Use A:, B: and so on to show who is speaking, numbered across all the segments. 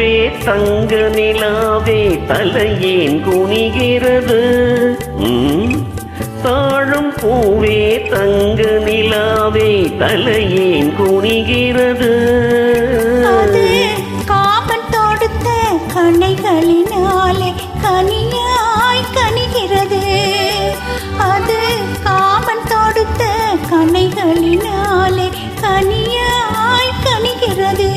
A: பூவே தங்க நிலாவே தலையேன் குனிகிறது. தாழும் பூவே தங்க நிலாவே தலையேன் குனிகிறது.
B: காமன் தொடுத்த கணைகளினாலே கனியாய் கனிகிறது. அது காமன் தொடுத்த கணைகளினாலே கனியாய் கனிகிறது.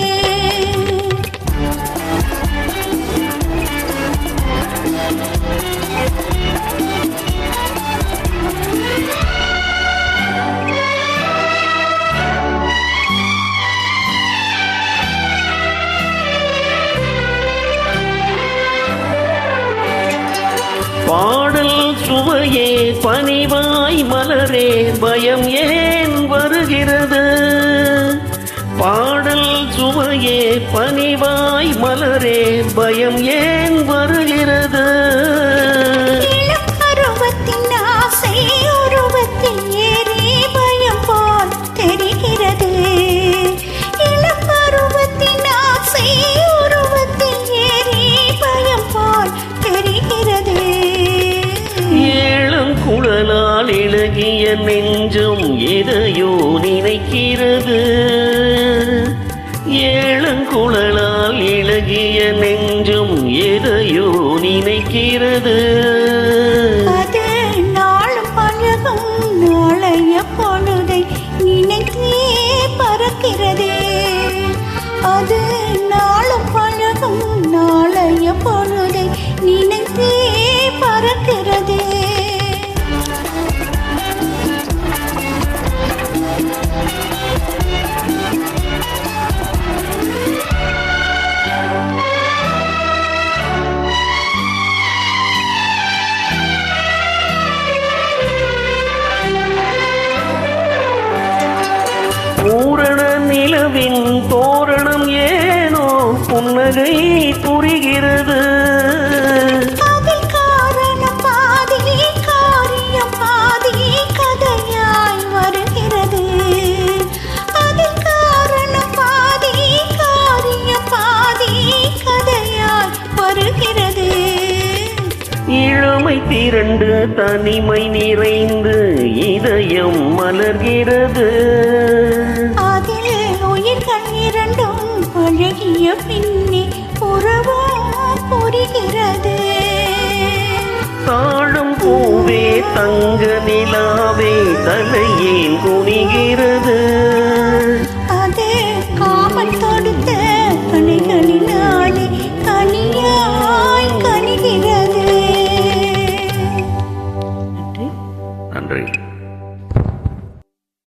A: பாடல் சுவையே பனிவாய் மலரே பயம் ஏன் வருகிறது. பாடல் சுவையே பனிவாய் மலரே பயம் ஏன் வருகிறது.
B: பருவத்தின் ஆசை உருவத்தில் ஏறி பயம் போல் தெரிகிறது. இளப்பருவத்தின் ஆசை உருவத்தில் ஏறி பயம் போல் தெரிகிறது.
A: குழலால் இழகிய நெஞ்சும் எதையோ நினைக்கிறது. ஏழங்குழலால் இழகிய நெஞ்சும் எதையோ நினைக்கிறது.
B: அது நாளும் பழகும் நாளைய பொழுதை நினைத்தே பறக்கிறது. அது நாளும் பழகும் நாளைய பொழுதை நினைத்தே பறக்கிறது.
A: பூரண நிலவின் தோரணம் ஏனோ புன்னகை புரிகிறது.
B: அதில் காரணம் பாதி காரியம் பாதி கதையாய் வருகிறது. அதில் காரணம் பாதி காரியம் பாதி கதையாய் வருகிறது.
A: இளமை திரண்டு தனிமை நிறைந்து இதயம் மலர்கிறது.
B: அதில் உயிர்கள் இரண்டும் பழகிய பின்னே உறவோ புரிகிறது.
A: தாழும் பூவே தங்க நிலாவே தலையேன் குனிகிறது.